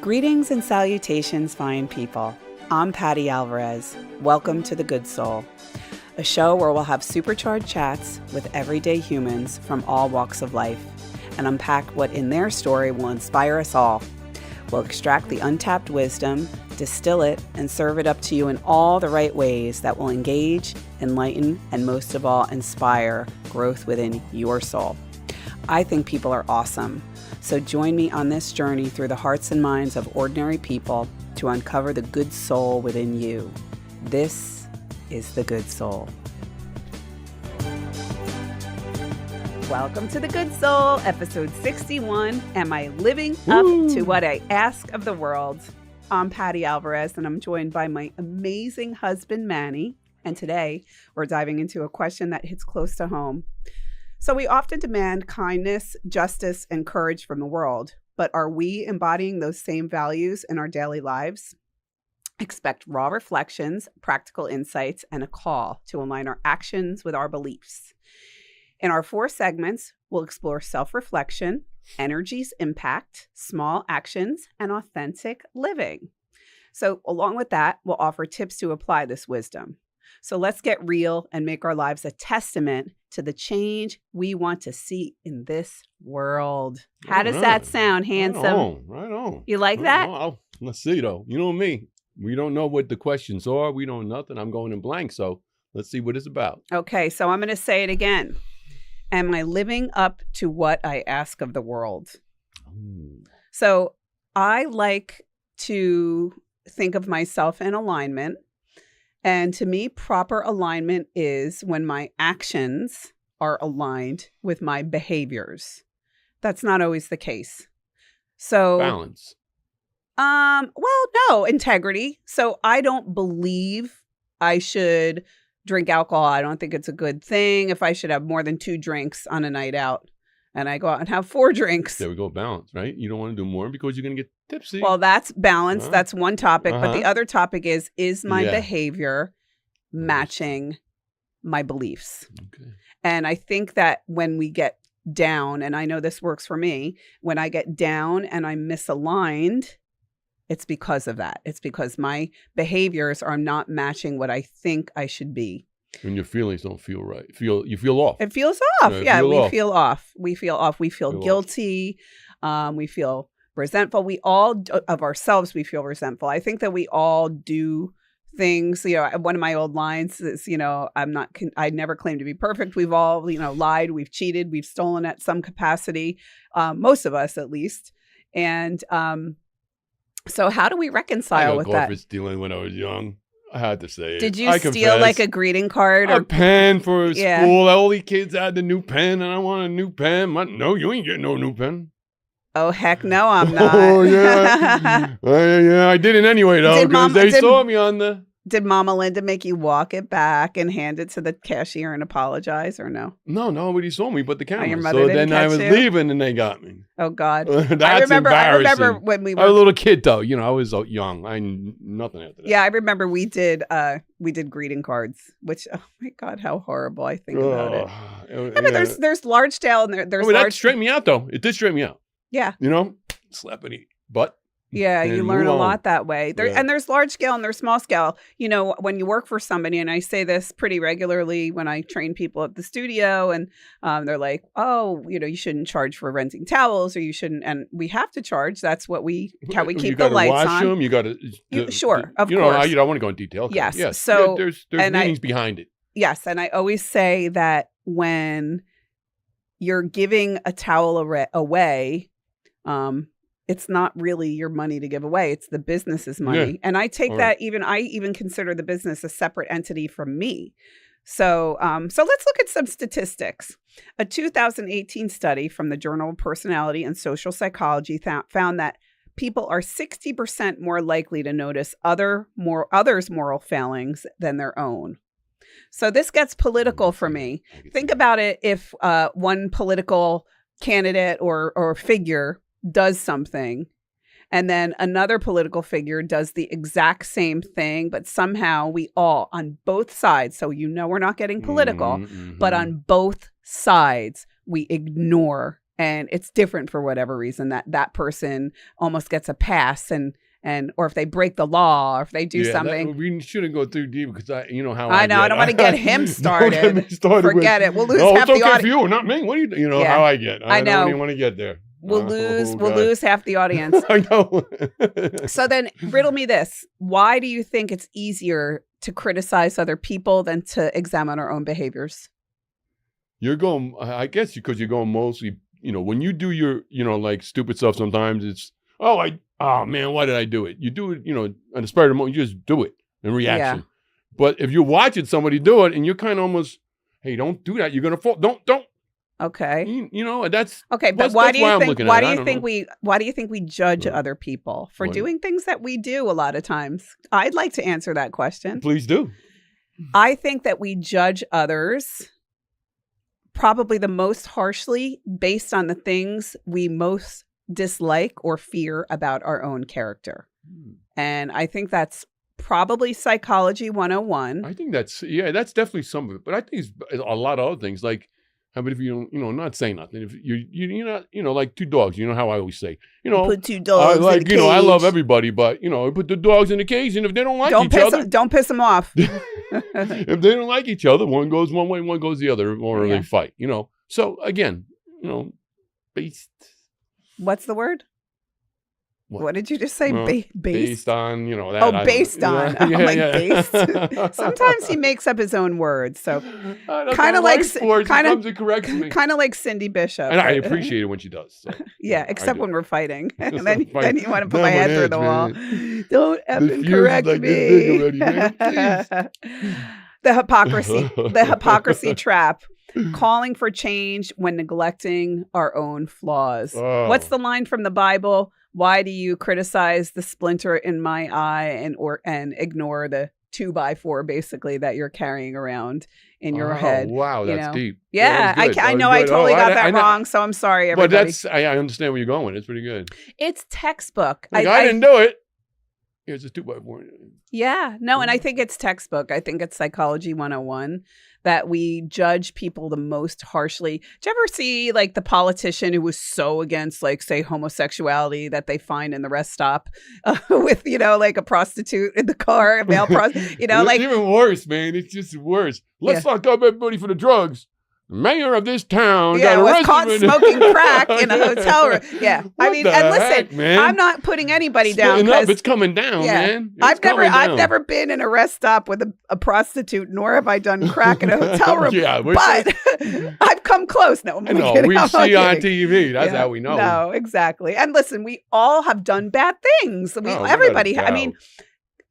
Greetings and salutations, fine people. I'm Patti Alvarez. Welcome to The Good Soul, a show where we'll have supercharged chats with everyday humans from all walks of life and unpack what in their story will inspire us all. We'll extract the untapped wisdom, distill it, and serve it up to you in all the right ways that will engage, enlighten, and most of all, inspire growth within your soul. I think people are awesome. So join me on this journey through the hearts and minds of ordinary people to uncover the good soul within you. This is The Good Soul. Welcome to The Good Soul, episode 61. Am I living up to what I ask of the world? I'm Patti Alvarez, and I'm joined by my amazing husband, Manny. And today, we're diving into a question that hits close to home. So we often demand kindness, justice, and courage from the world, but are we embodying those same values in our daily lives? Expect raw reflections, practical insights, and a call to align our actions with our beliefs. In our 4 segments, we'll explore self-reflection, energy's impact, small actions, and authentic living. So along with that, we'll offer tips to apply this wisdom. So let's get real and make our lives a testament to the change we want to see in this world. How does that sound, handsome? Right on. You like that? Let's see, though. You know me. We don't know what the questions are. We don't know nothing. I'm going in blank, so let's see what it's about. Okay, so I'm going to say it again. Am I living up to what I ask of the world? Ooh. So I like to think of myself in alignment. And to me, proper alignment is when my actions are aligned with my behaviors. That's not always the case. So Balance. No, integrity. So I don't believe I should drink alcohol. I don't think it's a good thing if I should have more than 2 drinks on a night out. And I go out and have 4 drinks. There we go. Balance, right? You don't want to do more because you're going to get tipsy. Well, that's balance. Uh-huh. That's one topic. But the Uh-huh. other topic is my behavior matching my beliefs? Okay. And I think that when we get down, and I know this works for me, when I get down and I'm misaligned, it's because of that. It's because my behaviors are not matching what I think I should be. When your feelings don't feel right. You feel off. It feels off. Yeah, We feel off. We feel guilty. We feel resentful. We all, of ourselves, we feel resentful. I think that we all do things. One of my old lines is, I never claim to be perfect. We've all, lied, we've cheated, we've stolen at some capacity, most of us at least. And so how do we reconcile with that? I got for stealing when I was young. I had to say it. Did you steal like a greeting card? A pen for school. All the kids had the new pen, and I want a new pen. No, you ain't getting no new pen. Oh, heck no, I'm not. Oh, yeah. Yeah, I did it anyway, though, because they saw me on the... Did Mama Linda make you walk it back and hand it to the cashier and apologize, or no? No, nobody saw me but the camera. Oh, your mother didn't then I was catch you? leaving, and they got me. Oh, God. That's I remember when we were... I was a little kid, though. I was young. I knew nothing after that. Yeah, I remember we did greeting cards, which, oh, my God, how horrible I think about it. Yeah, but there's large scale and there's large... That straightened me out, though. It did straighten me out. Yeah. Slap any butt. Yeah, you learn a lot that way. And there's large scale and there's small scale. When you work for somebody, and I say this pretty regularly when I train people at the studio, and they're like, oh, you shouldn't charge for renting towels, or you shouldn't. And we have to charge. That's how we keep the lights on. You got to wash them. Sure, of course. You don't want to go in detail. Yes. Yes. So there's meanings behind it. Yes. And I always say that when you're giving a towel away, it's not really your money to give away. It's the business's money. Yeah. And I take that I even consider the business a separate entity from me. So let's look at some statistics. A 2018 study from the Journal of Personality and Social Psychology found that people are 60% more likely to notice others' moral failings than their own. So this gets political for me. Think about it if one political candidate or figure does something, and then another political figure does the exact same thing, but somehow we all, on both sides, so we're not getting political, but on both sides, we ignore and it's different for whatever reason, that person almost gets a pass, and or if they break the law, or if they do something. We shouldn't go too deep because I know I don't want to get him started. Don't get me started. Forget it. We'll lose half it's the okay audience. for you, not me. What do you know how I get? I know. don't even want to get there. We'll lose half the audience. I know. So then riddle me this. Why do you think it's easier to criticize other people than to examine our own behaviors? You're going, I guess, because you're going mostly, when you do your, like stupid stuff, sometimes it's, oh man, why did I do it? You do it, on the spur of the moment, you just do it in reaction. Yeah. But if you're watching somebody do it and you're kind of almost, hey, don't do that. You're going to fall. Don't. Okay. That's okay. But why do you think we judge other people for doing things that we do a lot of times? I'd like to answer that question. Please do. I think that we judge others probably the most harshly based on the things we most dislike or fear about our own character. And I think that's probably psychology 101. I think that's definitely some of it. But I think it's a lot of other things. Like, how about if you don't, not say nothing? If you're not, like two dogs, how I always say, put two dogs in a cage. I love everybody, but, put the dogs in the cage, and if they don't like each other. Don't piss them off. If they don't like each other, one goes one way, one goes the other, or they fight, So again, based. What's the word? What did you just say? Based on, that. Oh, based on. Based. Sometimes he makes up his own words. So kind of like Cindy Bishop. And I appreciate it when she does. So, except when we're fighting. And then you want to put my head through the wall. Don't effing correct me. The hypocrisy trap. Calling for change when neglecting our own flaws. Oh. What's the line from the Bible? Why do you criticize the splinter in my eye and ignore the 2x4 basically that you're carrying around in your head? Wow, that's deep. Yeah, I know I totally got that wrong, so I'm sorry, everybody. But I understand where you're going. It's pretty good. It's textbook. I didn't do it. Here's a 2x4. Yeah, no, and I think it's textbook. I think it's psychology 101 that we judge people the most harshly. Did you ever see like the politician who was so against, like, say, homosexuality that they find in the rest stop with, like a prostitute in the car, a male prostitute, It's like even worse, man. It's just worse. Let's lock up everybody for the drugs. The mayor of this town was caught smoking crack in a hotel room. Yeah, listen, man? I'm not putting anybody down. It's coming down, man. I've never been in a rest stop with a prostitute, nor have I done crack in a hotel room. But I've come close. No, we see on TV. That's how we know. No, exactly. And listen, we all have done bad things. Everybody. I mean.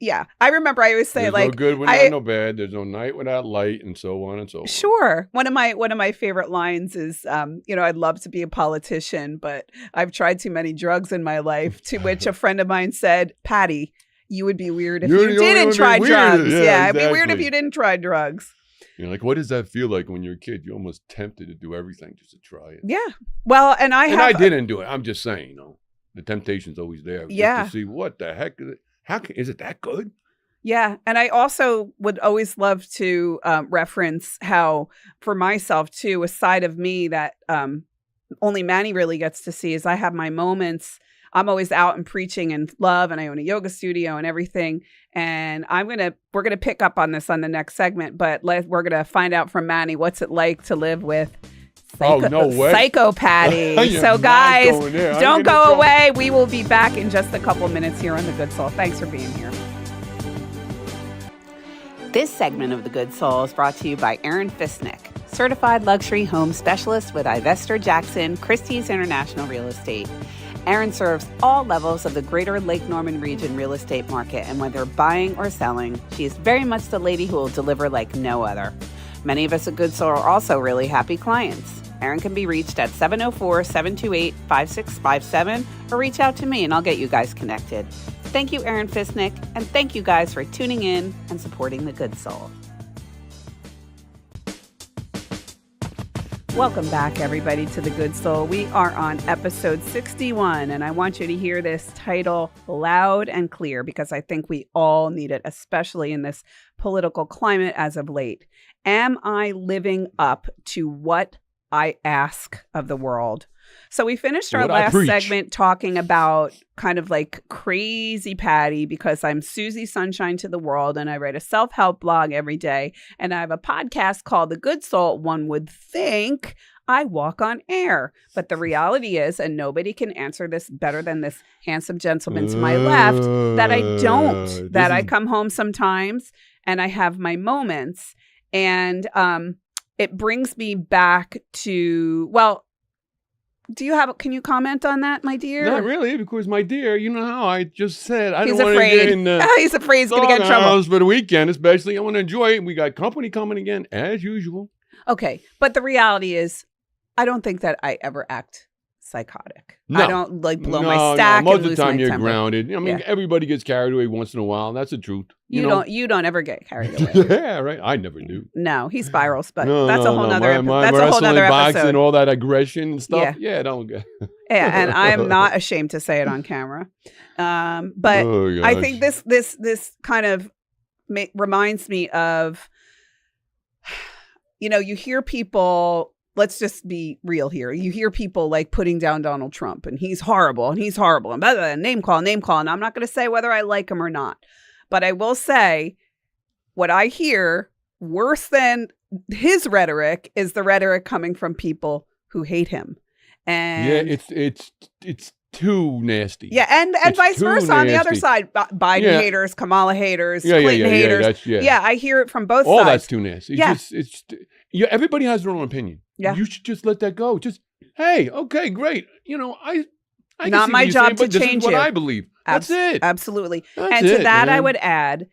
Yeah, I remember I always say, there's no good without no bad. There's no night without light, and so on and so on. Sure. One of my favorite lines is, I'd love to be a politician, but I've tried too many drugs in my life. To which a friend of mine said, Patti, you would be weird if you didn't try drugs. Yeah, it'd be weird if you didn't try drugs. Like, what does that feel like when you're a kid? You're almost tempted to do everything just to try it. Yeah. Well, and I didn't do it. I'm just saying, the temptation's always there. Yeah. Just to see what the heck is it. Is it that good? Yeah. And I also would always love to reference how, for myself too, a side of me that only Manny really gets to see is I have my moments. I'm always out and preaching and love, and I own a yoga studio and everything. And we're gonna pick up on this on the next segment, but we're gonna find out from Manny what's it like to live with no way. Psycho Patti. So guys, don't go away. We will be back in just a couple minutes here on The Good Soul. Thanks for being here. This segment of The Good Soul is brought to you by Aaron Fisnick, certified luxury home specialist with Ivester Jackson Christie's International Real Estate. Aaron serves all levels of the greater Lake Norman region real estate market, and whether buying or selling, she is very much the lady who will deliver like no other. Many of us at Good Soul are also really happy clients. Aaron can be reached at 704-728-5657 or reach out to me and I'll get you guys connected. Thank you, Aaron Fisnick, and thank you guys for tuning in and supporting The Good Soul. Welcome back, everybody, to The Good Soul. We are on episode 61, and I want you to hear this title loud and clear because I think we all need it, especially in this political climate as of late. Am I living up to what I ask of the world? So we finished our What I last preach. segment talking about kind of like crazy Patty, because I'm Susie Sunshine to the world and I write a self-help blog every day. And I have a podcast called The Good Soul. One would think I walk on air. But the reality is, and nobody can answer this better than this handsome gentleman to my left, that I don't. That I come home sometimes and I have my moments. And it brings me back to, well, can you comment on that, my dear? Not really, because my dear, you know how I just said I He's don't want to afraid. get in He's afraid he's going to get in trouble. doghouse for the weekend, especially. I want to enjoy it. We got company coming again, as usual. Okay, but the reality is, I don't think that I ever act psychotic. No. I don't like blow my stack. Most and of lose the time my you're temper. grounded. I mean, everybody gets carried away once in a while. That's the truth. You know? don't ever get carried away. Yeah, right. I never do. No, he spirals, but No, that's a whole nother. My That's a whole wrestling, nother boxing, episode. all that aggression and stuff. Yeah, don't get. Yeah, and I'm not ashamed to say it on camera. But Oh, I gosh. think this kind of reminds me of, you hear people. Let's just be real here. You hear people like putting down Donald Trump and he's horrible and blah, blah, name call. And I'm not going to say whether I like him or not, but I will say what I hear worse than his rhetoric is the rhetoric coming from people who hate him. And yeah, it's too nasty. yeah, and It's vice too versa on the other nasty. side. Biden haters, Kamala haters, Clinton haters. Yeah, I hear it from both all sides. that's too nasty. Everybody has their own opinion. Yeah. You should just let that go. Just, hey, okay, great. I can Not see my what you're job saying, to but this change is what you. I believe. That's it. Absolutely. That's And to it, that, I man. would add,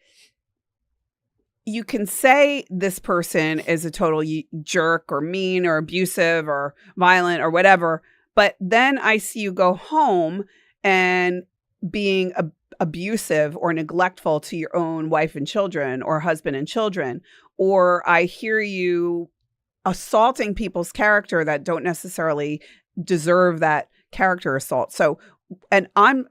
you can say this person is a total jerk or mean or abusive or violent or whatever, but then I see you go home and being abusive or neglectful to your own wife and children or husband and children, or I hear you assaulting people's character that don't necessarily deserve that character assault. So, and I'm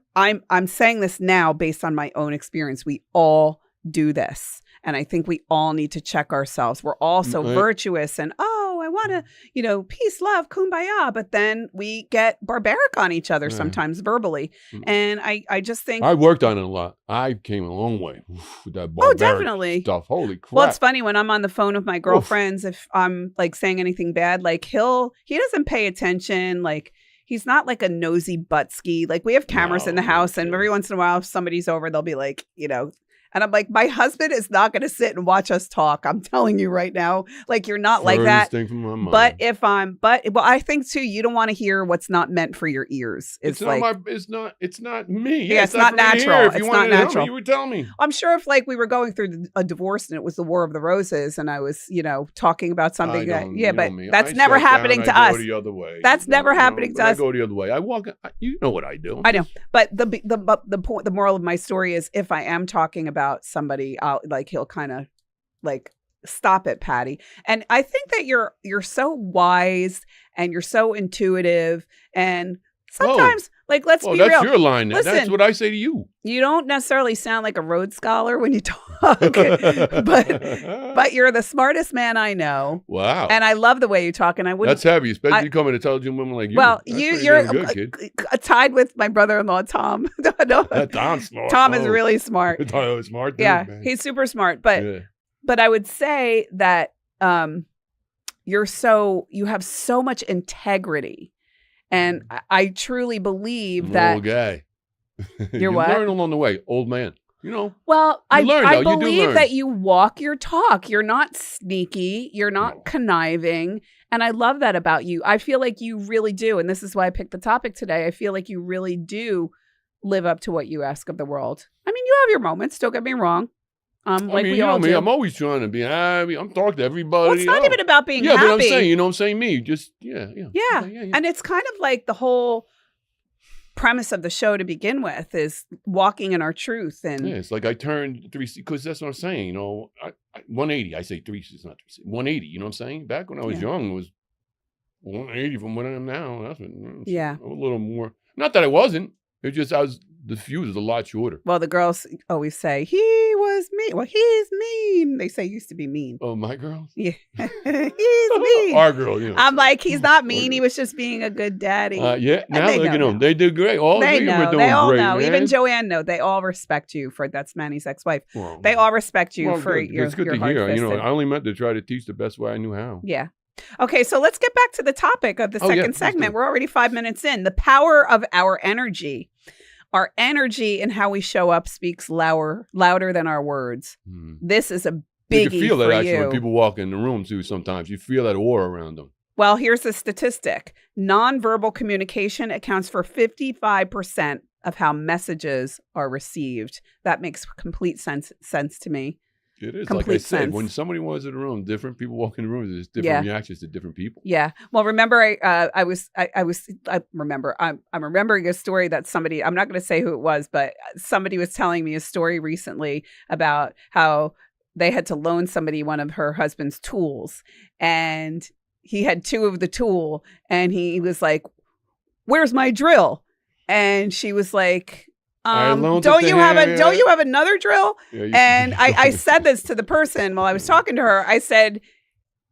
saying this now based on my own experience. We all do this. And I think we all need to check ourselves. We're all so virtuous and, I want to, peace, love, kumbaya. But then we get barbaric on each other sometimes verbally. And I just think. I worked on it a lot. I came a long way with that barbaric definitely. stuff. Holy crap. Well, it's funny when I'm on the phone with my girlfriends, if I'm like saying anything bad, like he doesn't pay attention. Like he's not like a nosy butt-ski. Like we have cameras in the house and every once in a while, if somebody's over, they'll be like, and I'm like, my husband is not going to sit and watch us talk. I'm telling you right now, like you're not like that. Thing from my mind. But I think too, you don't want to hear what's not meant for your ears. It's like, it's not me. Yeah, it's not natural. If you wanted to tell me, you would tell me. I'm sure if like we were going through a divorce and it was the War of the Roses and I was, talking about something but that's never happening to us. I go the other way. That's never happening to us. I go the other way. I walk. You know what I do. I know. But the moral of my story is if I am talking about somebody, he'll kind of like stop it, Patti. And I think that you're so wise and you're so intuitive and sometimes let's be real. That's your line. Listen, that's what I say to you. You don't necessarily sound like a Rhodes Scholar when you talk, but you're the smartest man I know. Wow. And I love the way you talk. And I wouldn't. That's heavy, espespecially coming to intelligent women like you. Well, That's you're good, kid. tied with my brother-in-law, Tom. Tom's smart. Tom is really smart. Smart dude, yeah, man. he's super smart. But I would say that you have so much integrity. And I truly believe that. Old guy. You're you what? learn along the way, old man. Well, I learn. believe that you walk your talk. You're not sneaky. You're not conniving. And I love that about you. I feel like you really do. And this is why I picked the topic today. I feel like you really do live up to what you ask of the world. I mean, you have your moments. Don't get me wrong. We all do. I'm always trying to be happy. I'm talking to everybody. Well, it's not even about being happy. Yeah, but I'm saying, what I'm saying? Me, just, yeah. And it's kind of like the whole premise of the show to begin with is walking in our truth. And it's like I turned 360, because that's what I'm saying, 180. I say 360, it's not 360. 180, you know what I'm saying? Back when I was young, it was 180 from what I am now. That's a little more. Not that I wasn't. It just, the fuse is a lot shorter. Well, the girls always say, he was me. mean. Well, he's mean. They say he used to be mean. Oh, my girls? Yeah. He's mean. Our girl, you know. I'm like, he's not mean. He was just being a good daddy. Yeah. And Now look at them. They do great. All they of them know. are doing They all great, know. man. Even Joanne know. They all respect you for that's Manny's ex-wife. Well, They all respect you for good. your It's good your to hear. You know, hard-fisted. I only meant to try to teach the best way I knew how. Yeah. Okay, so let's get back to the topic of the Oh, yeah, second please segment. do. We're already 5 minutes in. The power of our energy. Our energy and how we show up speaks louder than our words. This is a biggie You can feel that for actually you. when people walk in the room too. Sometimes you feel that aura around them. Well, here's the statistic. Nonverbal communication accounts for 55% of how messages are received. That makes complete sense to me. It is. Complete like I said, sense. when somebody walks in the room, different people walk in the room. There's different reactions to different people. Yeah. Well, remember, I'm remembering a story that somebody, I'm not going to say who it was, but somebody was telling me a story recently about how they had to loan somebody one of her husband's tools, and he had two of the tool, and he was like, "Where's my drill?" And she was like, don't you have another drill? Yeah, And I said this to the person while I was talking to her. I said,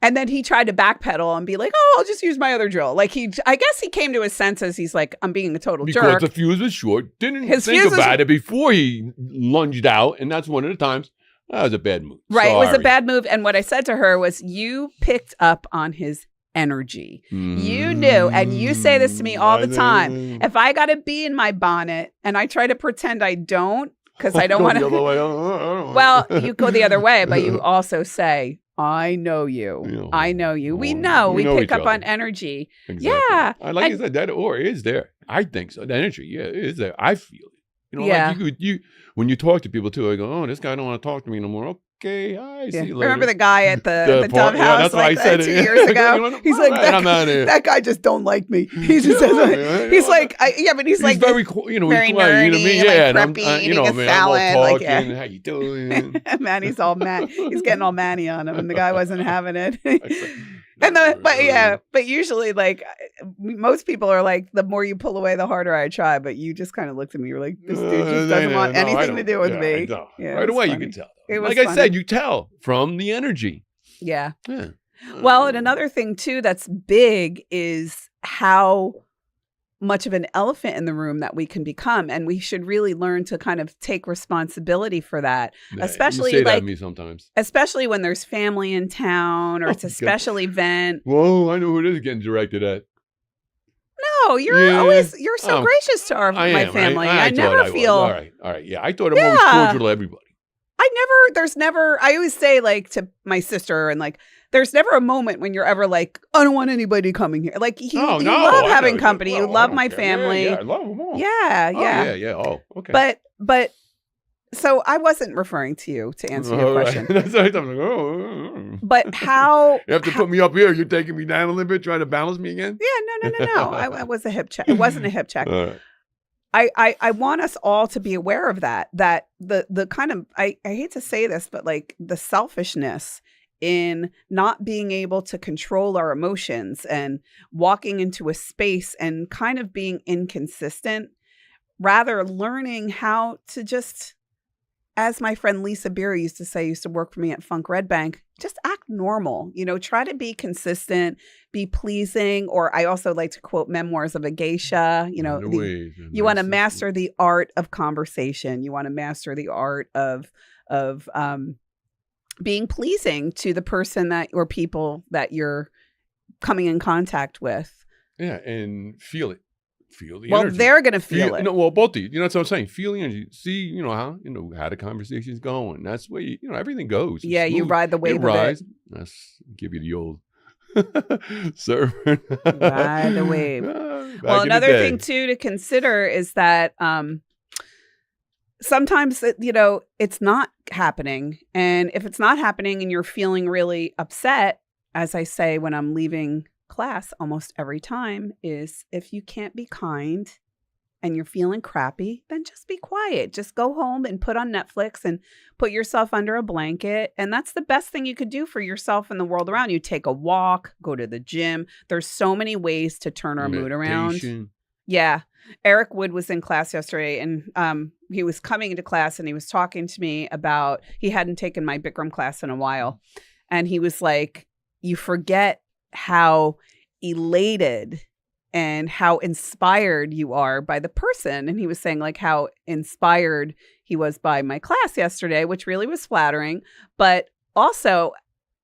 and then he tried to backpedal and be like, "Oh, I'll just use my other drill." Like I guess he came to his senses. He's like, "I'm being a total because jerk." the fuse was short. Didn't His think fuse was- about it before he lunged out, and that's one of the times. That was a bad move. Right. It was a Sorry. bad move. And what I said to her was, you picked up on his energy. You knew. And you say this to me all the time. If I got a bee in my bonnet and I try to pretend I don't, because I don't want to. Well, you go the other way, but you also say, "I know you. I know you." We know. We pick up on energy. Exactly. Yeah. Like I said, that aura is there. I think so. The energy, yeah, it is there. I feel it. You know, Yeah. like you when you talk to people too, I go, "Oh, this guy don't want to talk to me no more." Okay, hi, see you later. Remember the guy at the Dove yeah, House that's why I said 2 it. years ago? He's like, I'm out of here. that guy just don't like me. He just says, he's like, but he's like very, very he's quiet, you know what I mean? nerdy, Yeah, like and preppy, you know, eating a man, salad, I'm all like, talking. yeah. How you doing? Manny's all mad. He's getting all Manny on him, and the guy wasn't having it. But usually, like, most people are like, the more you pull away, the harder I try. But you just kind of looked at me. You're like, this dude just doesn't want anything to do with me. Yeah, right away, you can tell. Like I said, you tell from the energy. Yeah. Well, and another thing too that's big is how much of an elephant in the room that we can become, and we should really learn to kind of take responsibility for that. Yeah, especially you say like that to me sometimes. Especially when there's family in town or it's a special event. Whoa, I know who it is getting directed at. No, you're so gracious to my family. I never feel all right. Yeah, I thought I'm always cordial to everybody. I always say, like, to my sister, and like, there's never a moment when you're ever like, I don't want anybody coming here. Like, you love having company. You love my family. Yeah, I love them all. Yeah. Yeah. Oh, okay. But so I wasn't referring to you to answer your question. That's right. I'm like, But how you have to put me up here? You're taking me down a little bit, trying to balance me again? Yeah, no. I was a hip check. It wasn't a hip check. All right. I want us all to be aware of that the kind of, I hate to say this, but like the selfishness in not being able to control our emotions and walking into a space and kind of being inconsistent, rather learning how to just, as my friend Lisa Beery used to say, used to work for me at Funk Red Bank, just act normal, try to be consistent, be pleasing. Or I also like to quote Memoirs of a Geisha, you want to master the art of conversation. You want to master the art of being pleasing to the person or people that you're coming in contact with. Yeah, and feel it. Feel the energy. Well, they're going to feel it. Well, both of you. That's what I'm saying. Feel the energy. See, how the conversation's going. That's where everything goes. It's you ride the wave of it. Let's give you the old server. Ride the wave. Well, another thing too to consider is that sometimes it's not happening, and if it's not happening and you're feeling really upset, as I say when I'm leaving class almost every time, is if you can't be kind and you're feeling crappy, then just be quiet. Just go home and put on Netflix and put yourself under a blanket. And that's the best thing you could do for yourself and the world around you. Take a walk, go to the gym. There's so many ways to turn our mood around. Yeah. Eric Wood was in class yesterday, and he was coming into class and he was talking to me about, he hadn't taken my Bikram class in a while. And he was like, you forget how elated and how inspired you are by the person. And he was saying like how inspired he was by my class yesterday, which really was flattering. But also,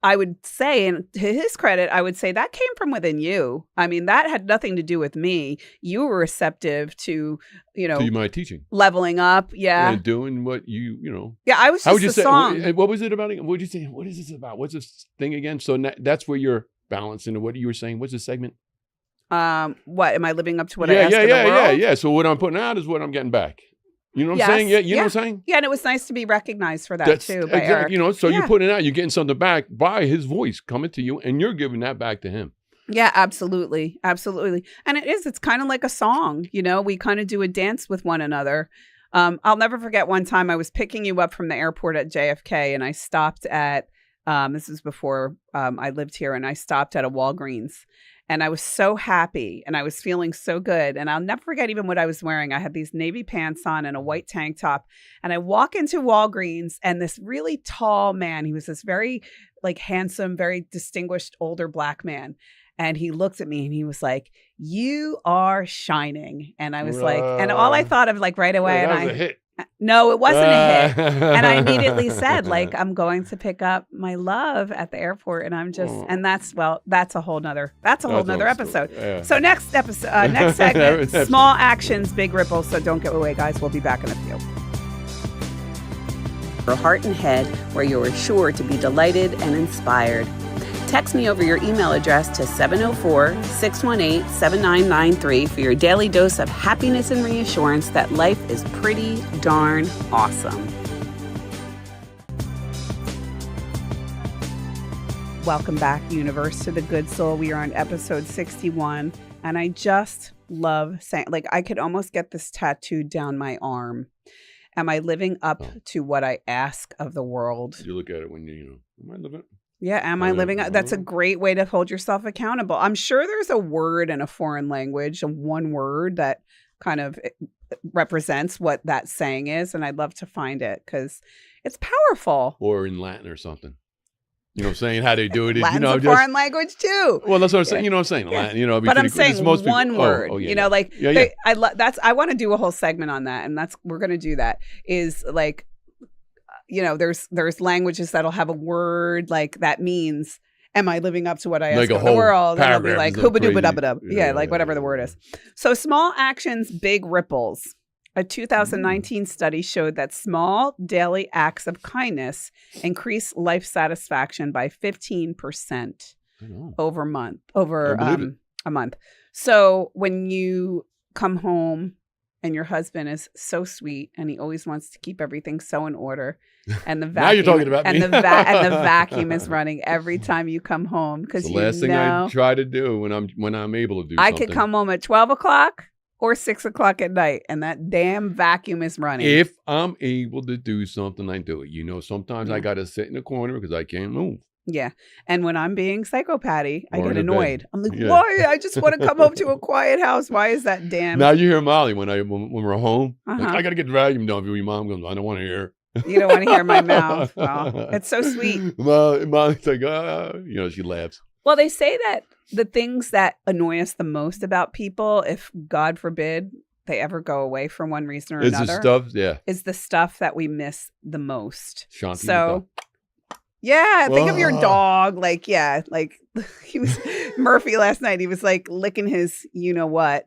I would say, and to his credit, I would say that came from within you. I mean, that had nothing to do with me. You were receptive to, To my teaching. leveling up. Yeah. And doing what you. Yeah, I was How would just you a say? song. What was it about? What would you say? What is this about? What's this thing again? So that's where you're balancing. What you were saying. What's the segment? What am I living up to? What I asked of the world? Yeah. So what I'm putting out is what I'm getting back. You know what I'm saying? Yeah, you know what I'm saying? Yeah, and it was nice to be recognized for that too by Eric. So you're putting it out, you're getting something back by his voice coming to you, and you're giving that back to him. Yeah, absolutely. Absolutely. And it's kind of like a song, we kind of do a dance with one another. I'll never forget one time I was picking you up from the airport at JFK, and I stopped at, this was before I lived here, and I stopped at a Walgreens. And I was so happy and I was feeling so good. And I'll never forget even what I was wearing. I had these navy pants on and a white tank top. And I walk into Walgreens and this really tall man, he was this very like handsome, very distinguished older Black man. And he looked at me and he was like, you are shining. And I was like, and all I thought of like right away. That was a hit. No, it wasn't a hit. And I immediately said, like, I'm going to pick up my love at the airport. And I'm just, and that's a whole nother episode. Yeah. So next episode, next segment, small actions, big ripples. So don't go away, guys. We'll be back in a few. Your heart and head, where you are sure to be delighted and inspired. Text me over your email address to 704-618-7993 for your daily dose of happiness and reassurance that life is pretty darn awesome. Welcome back, universe, to The Good Soul. We are on episode 61, and I just love saying, like, I could almost get this tattooed down my arm. Am I living up to what I ask of the world? You look at it when am I living? Yeah, am I living? That's a great way to hold yourself accountable. I'm sure there's a word in a foreign language, one word that kind of represents what that saying is, and I'd love to find it because it's powerful. Or in Latin or something. You know what I'm saying? How they do it. Latin's a foreign language too. Well, that's what I'm saying. You know what I'm saying? Latin, but I'm saying one word. I want to do a whole segment on that, and we're going to do that. Is like, there's languages that'll have a word like that means, am I living up to what I ask of the world? And it'll be like hooba-dooba-dubba-dub. Yeah, like whatever the word is. So small actions, big ripples. A 2019 study showed that small daily acts of kindness increase life satisfaction by 15% over a month. So when you come home and your husband is so sweet and he always wants to keep everything so in order, and the vacuum, now you're talking about me. and the vacuum is running every time you come home because the last thing I try to do when I'm able to do. I could come home at 12 o'clock or 6 o'clock at night, and that damn vacuum is running. If I'm able to do something, I do it. Sometimes I got to sit in the corner because I can't move. Yeah. And when I'm being psychopathy, I get annoyed. I'm like, why? I just want to come home to a quiet house. Why is that damn? Now you hear Molly when we're home. Like, I got to get the vacuum done. Your mom goes, I don't want to hear. You don't want to hear my mouth. Oh, it's so sweet. Molly's like, she laughs. Well, they say that the things that annoy us the most about people, if God forbid they ever go away for one reason or another, is the stuff that we miss the most. Shanti, so, yeah, think of your dog. Like, he was Murphy last night. He was like licking his, what.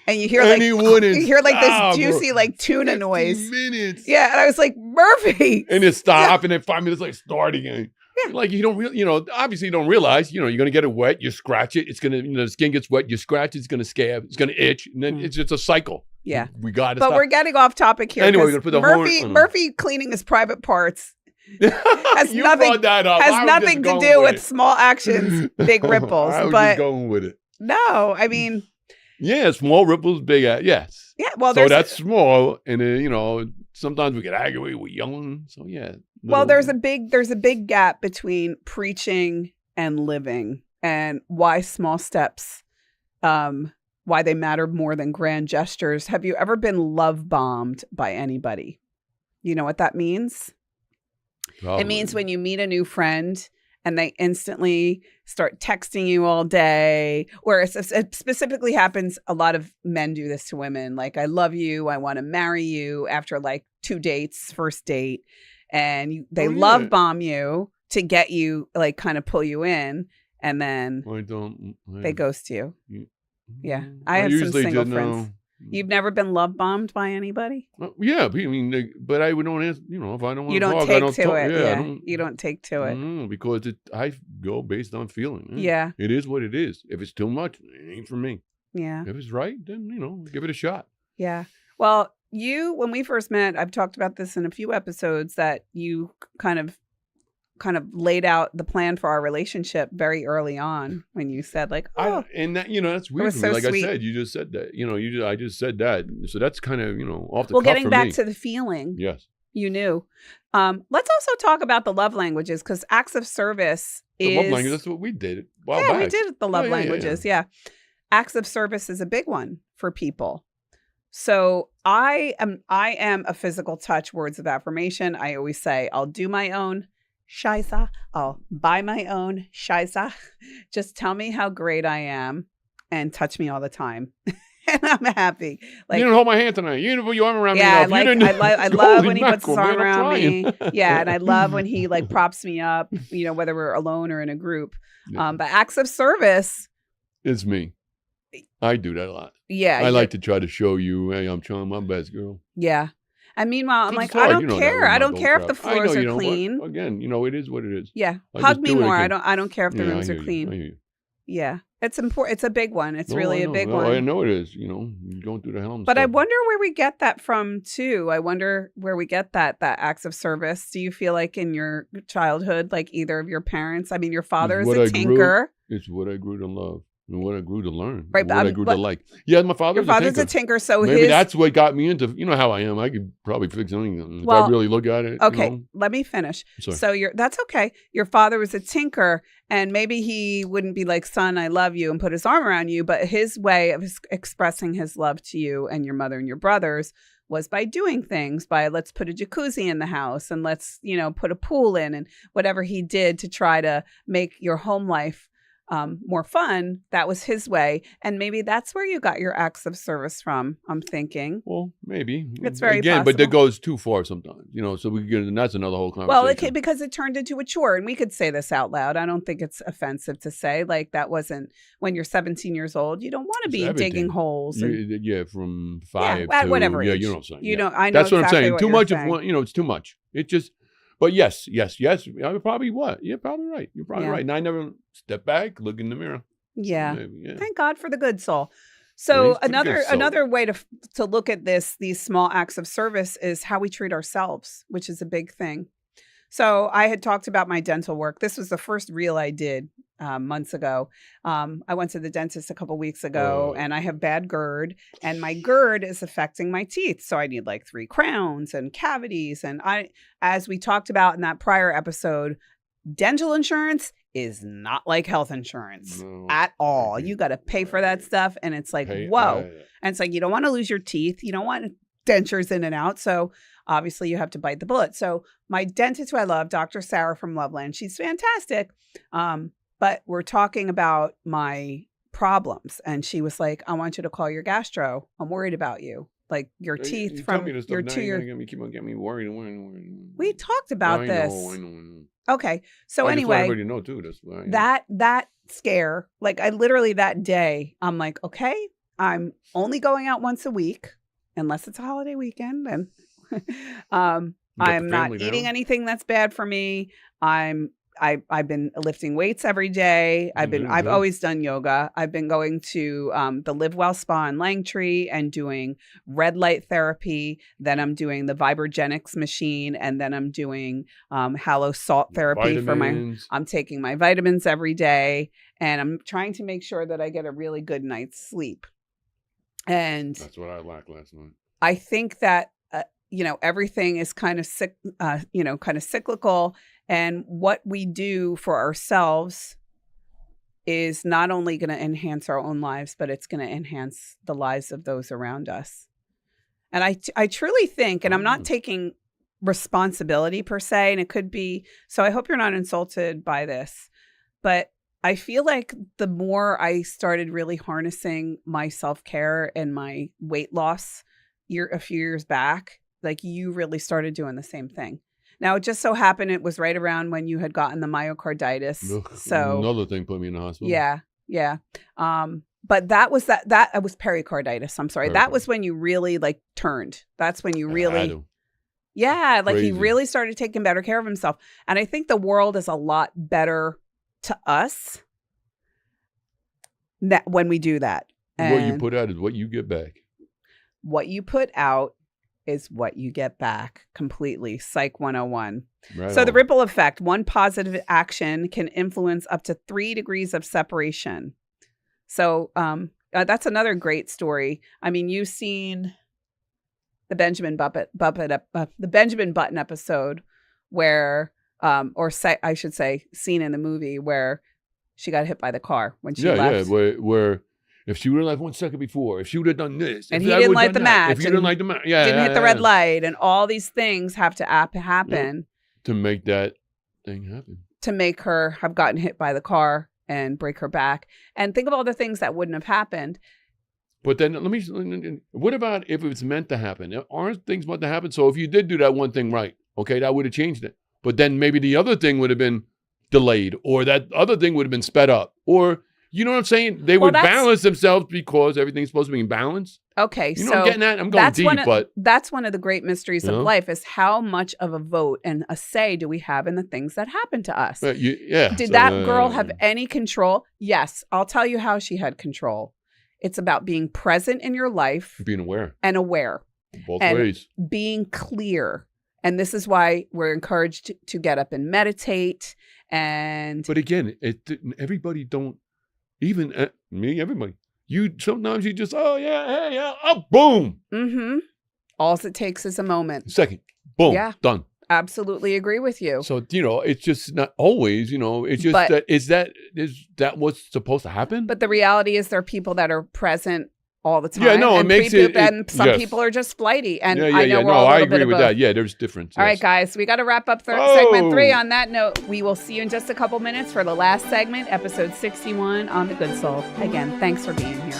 And you hear this juicy like tuna noise. Minutes. Yeah, and I was like, Murphy. And it stopped, and then 5 minutes like start again. Yeah. Like you don't obviously you don't realize, you're going to get it wet, you scratch it, it's going to, the skin gets wet, you scratch it, it's going to scab, it's going to itch, and then it's just a cycle. Yeah. We got it. But we're getting off topic here. Anyway, we're going to put the Murphy cleaning his private parts has nothing to do with small actions, big ripples. I was just going with it. No, I mean. Yeah, small ripples, big, yes. Yeah, well, so that's small, and sometimes we get aggravated, we're young, so yeah. Well, there's a big gap between preaching and living, and why small steps why they matter more than grand gestures. Have you ever been love bombed by anybody? You know what that means? Probably. It means when you meet a new friend and they instantly start texting you all day, or it specifically happens. A lot of men do this to women. Like, I love you. I want to marry you after like 2 dates, first date. And they love bomb you to get you, like, kind of pull you in. And then they ghost you. Yeah. I have some single friends. You've never been love bombed by anybody? Yeah, I mean, but I would not answer. You know, if I don't want to talk, I don't take to it. Yeah, you don't take to it. Because I go based on feeling. Yeah, it is what it is. If it's too much, it ain't for me. Yeah. If it's right, then give it a shot. Yeah. Well, when we first met, I've talked about this in a few episodes, that you kind of laid out the plan for our relationship very early on when you said, like, and that, that's weird for me. Like sweet. I said, you just said that, I just said that. So that's kind of, off the cuff getting for back me. To the feeling. Yes. You knew. Let's also talk about the love languages, because acts of service is... love language, that's what we did. Yeah, we did the love languages. Yeah. Acts of service is a big one for people. So I am a physical touch, words of affirmation. I always say, I'll do my own. Scheisse. I'll buy my own. Scheisse. Just tell me how great I am and touch me all the time. And I'm happy. Like, you didn't hold my hand tonight. You didn't put your arm around me. Yeah, I love when he puts his arm around me. Yeah, and I love when he like props me up, whether we're alone or in a group. Yeah. But acts of service. It's me. I do that a lot. Yeah. I like to try to show you, hey, I'm trying my best, girl. Yeah. And meanwhile, I'm like, I don't care. I don't care if the floors are clean. Again, it is what it is. Yeah. Hug me more. I don't care if the rooms are clean. I hear you. Yeah. It's important. It's a big one. It's really a big one. I know it is. You're going through the helm. But I wonder where we get that from too. I wonder where we get that acts of service. Do you feel like in your childhood, like either of your parents? I mean, your father is a tinker. It's what I grew to love. And what I grew to learn. Right, what I grew to like. Yeah, my father's a tinker. So maybe that's what got me into, how I am. I could probably fix anything if I really look at it. Okay, let me finish. Sorry. So that's okay. Your father was a tinker, and maybe he wouldn't be like, son, I love you, and put his arm around you. But his way of expressing his love to you and your mother and your brothers was by doing things, by let's put a jacuzzi in the house and let's, put a pool in, and whatever he did to try to make your home life more fun. That was his way. And maybe that's where you got your acts of service from, I'm thinking. Well, maybe. It's very possible. But that goes too far sometimes, so we get, and that's another whole conversation. Well, because it turned into a chore, and we could say this out loud. I don't think it's offensive to say, like, that wasn't, when you're 17 years old, you don't want to be digging holes. From 5 to whatever age. Yeah, you know what I'm saying. I know that's what I'm saying. Too much saying. of one, it's too much. It just, but yes. I probably what? You're probably right. You're probably right. And I never step back, look in the mirror. Yeah. Thank God for the good soul. So another way to look at these small acts of service is how we treat ourselves, which is a big thing. So I had talked about my dental work. This was the first reel I did months ago. I went to the dentist a couple weeks ago, and I have bad GERD, and my GERD is affecting my teeth. So I need like 3 crowns and cavities. And as we talked about in that prior episode, dental insurance is not like health insurance at all. You got to pay for that stuff. And it's like, whoa. And it's like, you don't want to lose your teeth. You don't want dentures in and out. So obviously you have to bite the bullet. So my dentist, who I love, Dr. Sarah from Loveland, she's fantastic. But we're talking about my problems. And she was like, I want you to call your gastro. I'm worried about you. Like your teeth from your keep on getting me worried. We talked about this. I know. Okay. So anyway, everybody know too. That's why, that scare, like I literally that day, I'm like, okay, I'm only going out once a week, unless it's a holiday weekend, and I'm not eating anything that's bad for me. I've been lifting weights every day. I've always done yoga. I've been going to the Live Well Spa in Langtree and doing red light therapy. Then I'm doing the Vibrogenics machine, and then I'm doing halo salt therapy I'm taking my vitamins every day, and I'm trying to make sure that I get a really good night's sleep. And that's what I lacked last night. I think that everything is kind of cyclical. And what we do for ourselves is not only going to enhance our own lives, but it's going to enhance the lives of those around us. And I truly think, and I'm not taking responsibility per se, and it could be, so I hope you're not insulted by this, but I feel like the more I started really harnessing my self-care and my weight loss a few years back, like you really started doing the same thing. Now, it just so happened it was right around when you had gotten the myocarditis. Ugh, So another thing put me in the hospital. yeah. But that was it was pericarditis. I'm sorry. That was when you really like turned. That's when you really, yeah, like he really started taking better care of himself. And I think the world is a lot better to us when we do that. And what you put out is what you get back. What you put out is what you get back completely. Psych 101. Right so on. The ripple effect, one positive action can influence up to 3 degrees of separation. So that's another great story. I mean, you've seen the Benjamin Button episode where, I should say, scene in the movie where she got hit by the car when she left. Yeah, where if she would have left 1 second before, if she would have done this, and he didn't light the match, if he didn't light the match, didn't hit the red light, and all these things have to happen to make that thing happen, to make her have gotten hit by the car and break her back, and think of all the things that wouldn't have happened. But then what about if it's meant to happen? Aren't things meant to happen? So if you did do that one thing right, okay, that would have changed it. But then maybe the other thing would have been delayed, or that other thing would have been sped up, or you know what I'm saying? They would balance themselves because everything's supposed to be in balance. Okay, you know what I'm getting at? I'm going deep, but that's one of the great mysteries of life is how much of a vote and a say do we have in the things that happen to us? Did that girl have any control? Yes, I'll tell you how she had control. It's about being present in your life, being aware, both ways, being clear. And this is why we're encouraged to get up and meditate. But again, everybody don't. Even me, everybody. Sometimes you just, boom. Mm-hmm. All it takes is a moment. Second, boom, done. Absolutely agree with you. So, it's just not always, it's just is that what's supposed to happen? But the reality is there are people that are present all the time. Yeah, no, it makes it. And some people are just flighty. And I know we're all a little I bit agree of with both. that. Yeah, there's difference. All right, guys, we got to wrap up segment 3 on that note. We will see you in just a couple minutes for the last segment, episode 61 on The Good Soul. Again, thanks for being here.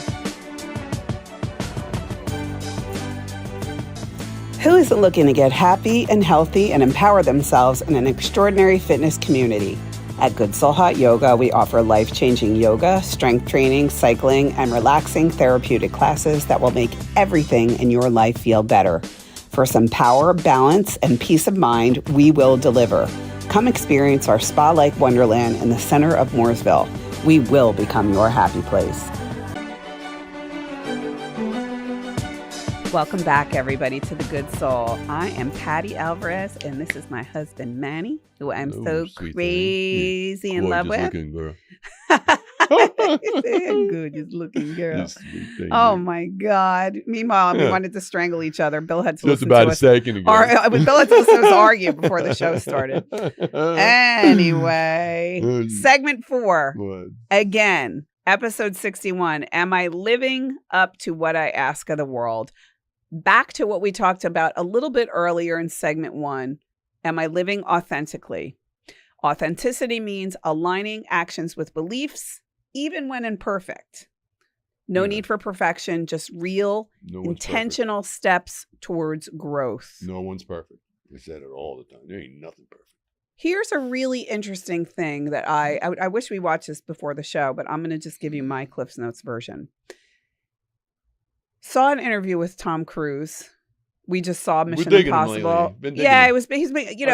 Who isn't looking to get happy and healthy and empower themselves in an extraordinary fitness community? At Good Soul Hot Yoga, we offer life-changing yoga, strength training, cycling, and relaxing therapeutic classes that will make everything in your life feel better. For some power, balance, and peace of mind, we will deliver. Come experience our spa-like wonderland in the center of Mooresville. We will become your happy place. Welcome back, everybody, to The Good Soul. I am Patti Alvarez, and this is my husband, Manny, who I'm so crazy in love with. Looking girl. Gorgeous looking girl. Oh, my God. Meanwhile, we wanted to strangle each other. Bill had to listen to us. Just about a second ago. Bill had to listen to us argue before the show started. Anyway, segment 4. What? Again, episode 61. Am I living up to what I ask of the world? Back to what we talked about a little bit earlier in segment 1. Am I living authentically? Authenticity means aligning actions with beliefs, even when imperfect. No need for perfection, just real, intentional steps towards growth. No one's perfect. I said it all the time. There ain't nothing perfect. Here's a really interesting thing that I wish we watched this before the show, but I'm going to just give you my Cliff's Notes version. Saw an interview with Tom Cruise. We just saw Mission Impossible. Yeah, he's been, he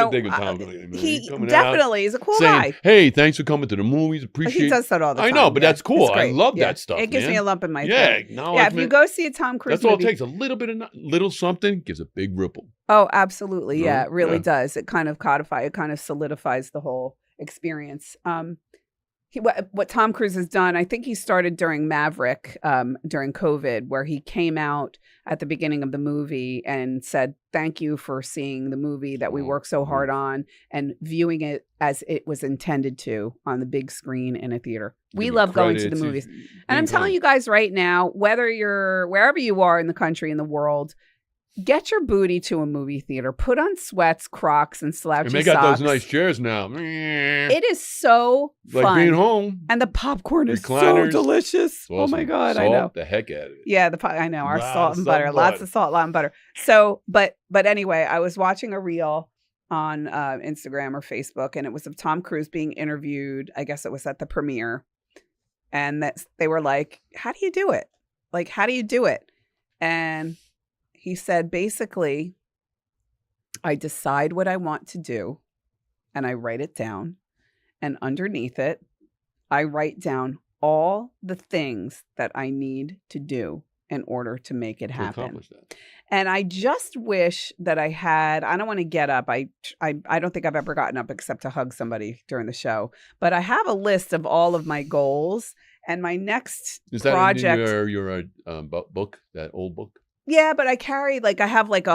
definitely is a cool guy. Hey, thanks for coming to the movies. Appreciate it. He does that all the time. I know, but that's cool. I love that stuff. It gives me a lump in my throat. If you go see a Tom Cruise that's all it takes. A little bit of little something gives a big ripple. Oh, absolutely. Yeah, it really does. It kind of solidifies the whole experience. What Tom Cruise has done, I think he started during Maverick, during COVID, where he came out at the beginning of the movie and said thank you for seeing the movie that we Oh, worked so hard yes. on and viewing it as it was intended to on the big screen in a theater. We Give me love going to the credits, movies. being And I'm telling kind. you guys right now, whether you're wherever you are in the country, in the world, get your booty to a movie theater. Put on sweats, Crocs, and slouchy And they got socks. those nice chairs now. Meh. It is so Like fun. being home. And the popcorn is so Recliners. delicious. Awesome. Oh my God, Salt I know. the heck out of it. Yeah, I know our Lots salt of and butter, salt lots butter. of salt, lot and butter. So, but anyway, I was watching a reel on Instagram or Facebook, and it was of Tom Cruise being interviewed. I guess it was at the premiere, and they were like, "How do you do it? Like, how do you do it?" And he said, basically, I decide what I want to do, and I write it down, and underneath it, I write down all the things that I need to do in order to make it To happen. accomplish that. And I just wish that I don't want to get up. I don't think I've ever gotten up except to hug somebody during the show. But I have a list of all of my goals and my next Is that project. in your book, that old book? Yeah, but I carry I have like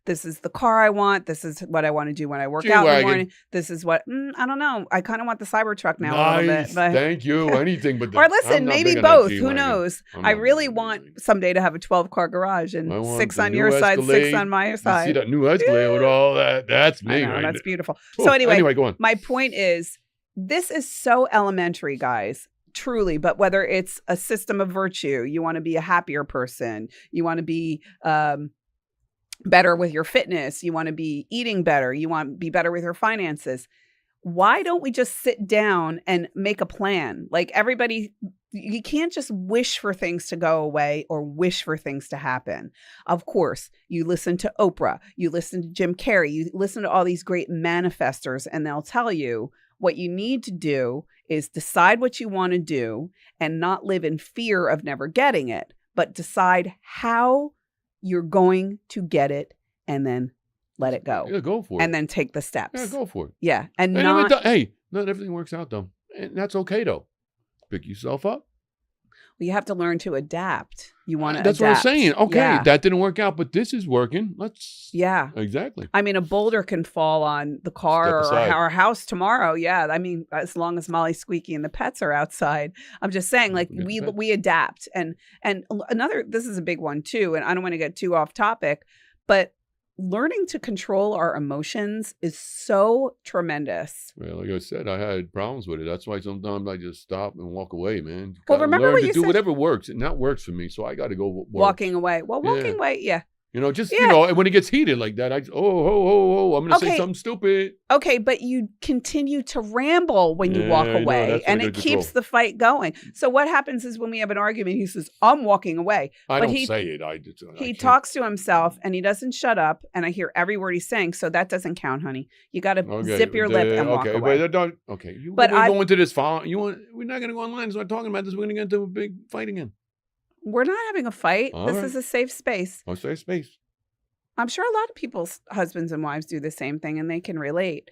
this is the car I want. This is what I want to do when I work out in the G-Wagon. morning. This is what I don't know. I kind of want the Cybertruck now a little bit. Nice. But Thank you. Anything but that. or listen, I'm not maybe big on that both. Who G-Wagon. knows? I'm I not really big on want G-Wagon. someday to have a 12-car garage I and want 6 the on new your side, 6 Escalade. on my You see side. that new Escalade with all that? That's I me know, right that's there. beautiful. Oh, So anyway, go on. my point is, this is so elementary, guys. Truly, but whether it's a system of virtue, you want to be a happier person, you want to be better with your fitness, you want to be eating better, you want to be better with your finances. Why don't we just sit down and make a plan? Like everybody, you can't just wish for things to go away or wish for things to happen. Of course, you listen to Oprah, you listen to Jim Carrey, you listen to all these great manifestors, and they'll tell you what you need to do is decide what you want to do and not live in fear of never getting it, but decide how you're going to get it and then let it go. Yeah, go for it. And then take the steps. Yeah, go for it. Yeah. And Hey, not, not everything works out though. And that's okay though. Pick yourself up. you have to learn to adapt. You want to That's adapt. what I'm saying. Okay, Yeah. that didn't work out, but this is working. Let's. Yeah. Exactly. I mean, a boulder can fall on the car Step or aside. our house tomorrow. Yeah. I mean, as long as Molly's squeaky and the pets are outside. I'm just saying, like, Forget the pets. we adapt. And another, this is a big one too, and I don't want to get too off topic, but learning to control our emotions is so tremendous. Well, like I said, I had problems with it. That's why sometimes I just stop and walk away, man. You Well, gotta remember learn what to you do said- whatever works, and that works for me. So I got to go. Work. Walking away. Well, walking away. Yeah. You know, just Yeah. you know, and when it gets heated like that, I'm gonna say Okay. something stupid. Okay, but you continue to ramble when you Yeah, walk I know. away, That's and what I it got keeps control. the fight going. So what happens is when we have an argument, he says, "I'm walking away." I But don't he- say it. I just. I He can't- talks to himself and he doesn't shut up, and I hear every word he's saying. So that doesn't count, honey. You got to Okay, zip your lip and walk away. But don't. Okay, you But we're I- going into this file. We're not going to go online and start talking about this. We're going to get into a big fight again. We're not having a fight. All This right. is a safe space. I'll say space. I'm sure a lot of people's husbands and wives do the same thing, and they can relate.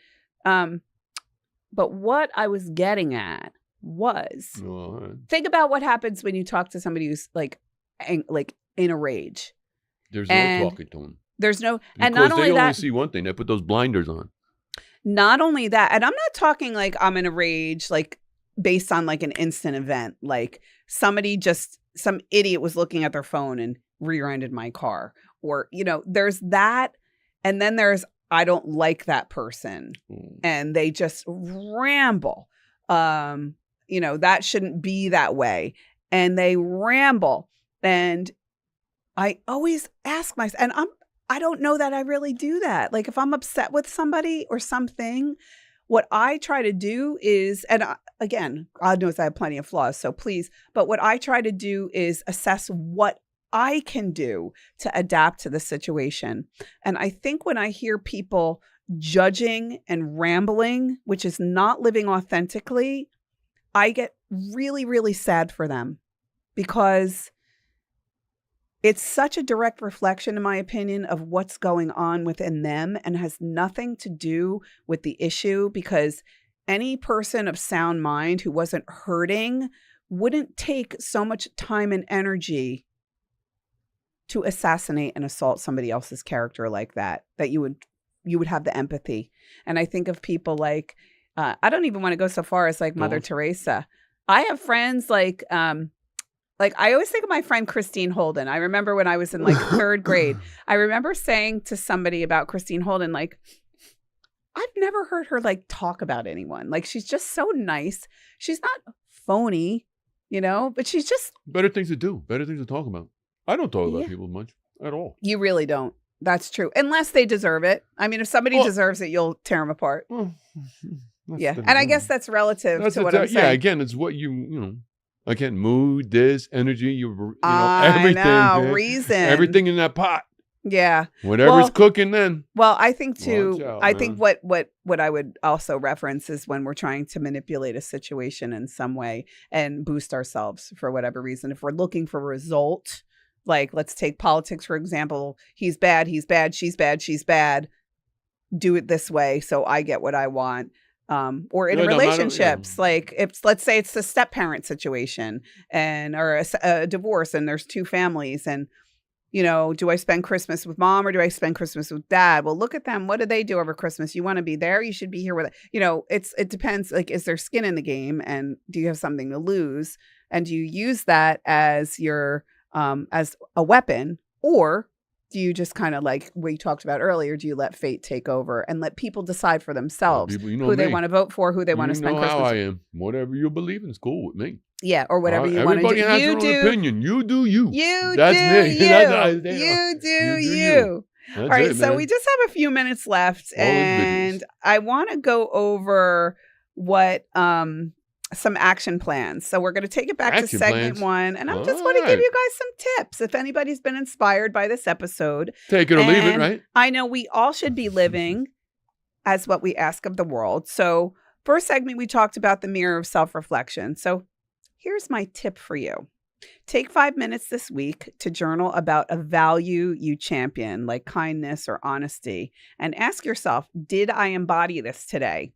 But what I was getting at was, No, all right. think about what happens when you talk to somebody who's like in a rage. There's And no talking to them. There's no, Because and not they only only that, see one thing. They put those blinders on. not only that, and I'm not talking like I'm in a rage, like based on like an instant event, like some idiot was looking at their phone and rear-ended my car, or, you know, there's that. And then there's, I don't like that person, and they just ramble. You know, that shouldn't be that way. And they ramble. And I always ask myself, and I don't know that I really do that. Like if I'm upset with somebody or something, what I try to do is, and again, God knows I have plenty of flaws, so please, but what I try to do is assess what I can do to adapt to the situation. And I think when I hear people judging and rambling, which is not living authentically, I get really, really sad for them, because it's such a direct reflection, in my opinion, of what's going on within them, and has nothing to do with the issue, because any person of sound mind who wasn't hurting wouldn't take so much time and energy to assassinate and assault somebody else's character like that you would have the empathy. And I think of people like, I don't even want to go so far as like Mother Teresa. I have friends like I always think of my friend Christine Holden. I remember when I was in like third grade, I remember saying to somebody about Christine Holden, like, I've never heard her like talk about anyone. Like, she's just so nice. She's not phony, you know, but she's just better things to do, better things to talk about. I don't talk about people much at all. You really don't. That's true. Unless they deserve it. I mean, if somebody deserves it, you'll tear them apart. Yeah. And I guess that's relative to what I'm saying. Yeah, again, it's what you know. Again, mood, this, energy, you know, everything. I know, reason. Everything in that pot. Yeah. Whatever's cooking then. Well, I think too, I think what I would also reference is when we're trying to manipulate a situation in some way and boost ourselves for whatever reason. If we're looking for a result, like let's take politics, for example, he's bad, she's bad, she's bad. Do it this way so I get what I want. Or in relationships, like let's say it's a step parent situation or a divorce and there's two families and, you know, do I spend Christmas with mom or do I spend Christmas with dad? Well, look at them. What do they do over Christmas? You want to be there? You should be here with it. You know, it depends. Like, is there skin in the game and do you have something to lose? And do you use that as your, as a weapon, or do you just kind of like we talked about earlier, do you let fate take over and let people decide for themselves who they want to vote for, who they want to spend Christmas with? How I am. Whatever you believe in is cool with me. Yeah, or whatever you want to do. Everybody has their own opinion. You do you. That's me. You do you. All right, so we just have a few minutes left, and I want to go over what some action plans. So we're going to take it back to segment 1, and I just want to give you guys some tips. If anybody's been inspired by this episode, take it or leave it, right? I know we all should be living as what we ask of the world. So first segment, we talked about the mirror of self-reflection. So here's my tip for you. Take 5 minutes this week to journal about a value you champion, like kindness or honesty, and ask yourself, did I embody this today?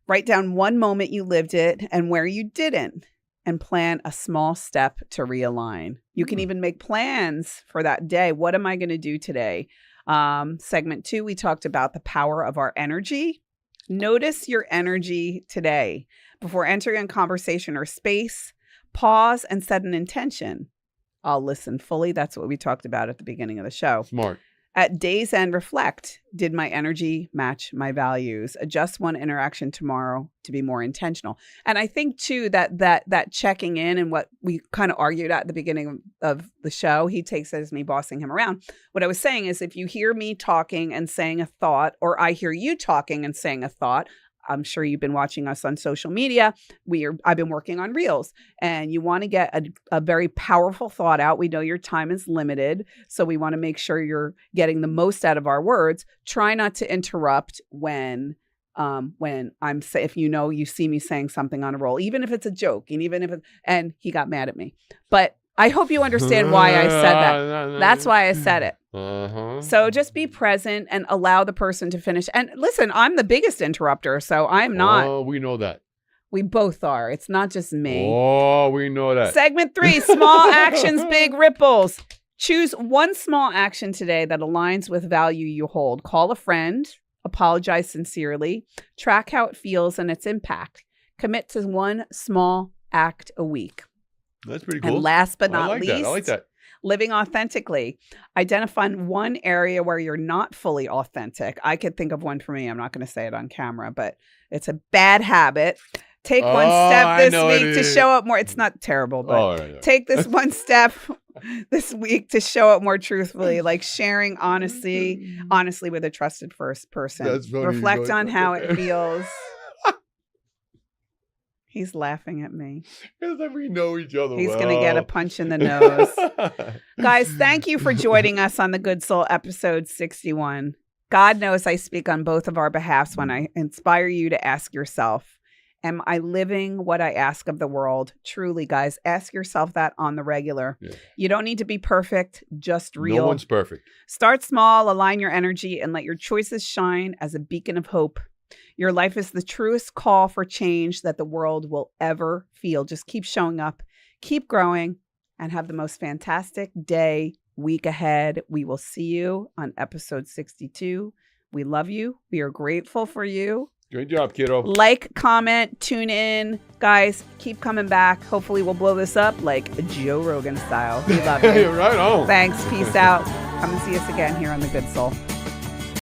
Write down one moment you lived it and where you didn't, and plan a small step to realign. You can even make plans for that day. What am I going to do today? Segment 2, we talked about the power of our energy. Notice your energy today. Before entering a conversation or space, pause and set an intention. I'll listen fully. That's what we talked about at the beginning of the show. Smart. At day's end, reflect. Did my energy match my values? Adjust one interaction tomorrow to be more intentional. And I think too that checking in, and what we kind of argued at the beginning of the show, he takes it as me bossing him around. What I was saying is, if you hear me talking and saying a thought, or I hear you talking and saying a thought, I'm sure you've been watching us on social media. I've been working on Reels, and you want to get a very powerful thought out. We know your time is limited, so we want to make sure you're getting the most out of our words. Try not to interrupt when if you see me saying something on a roll, even if it's a joke, and he got mad at me. But I hope you understand why I said that. That's why I said it. So just be present and allow the person to finish. And listen, I'm the biggest interrupter, so I'm not. Oh, we know that. We both are. It's not just me. Oh, we know that. Segment 3, small actions, big ripples. Choose one small action today that aligns with value you hold. Call a friend. Apologize sincerely. Track how it feels and its impact. Commit to one small act a week. That's pretty cool. And last but not least, I like that. Living authentically. Identify one area where you're not fully authentic. I could think of one for me. I'm not going to say it on camera, but it's a bad habit. Take one step this week to show up more. It's not terrible, but take this one step this week to show up more truthfully, like sharing honestly with a trusted first person. Reflect on how it feels. He's laughing at me. Because we know each other. He's going to get a punch in the nose. Guys, thank you for joining us on The Good Soul, episode 61. God knows I speak on both of our behalfs when I inspire you to ask yourself, am I living what I ask of the world? Truly, guys, ask yourself that on the regular. Yeah. You don't need to be perfect, just real. No one's perfect. Start small, align your energy, and let your choices shine as a beacon of hope. Your life is the truest call for change that the world will ever feel. Just keep showing up, keep growing, and have the most fantastic day week ahead. We will see you on episode 62. We love you. We are grateful for you. Great job, kiddo. Like, comment, tune in. Guys, keep coming back. Hopefully we'll blow this up like Joe Rogan style. We love you. Right on. Thanks. Peace out. Come and see us again here on The Good Soul.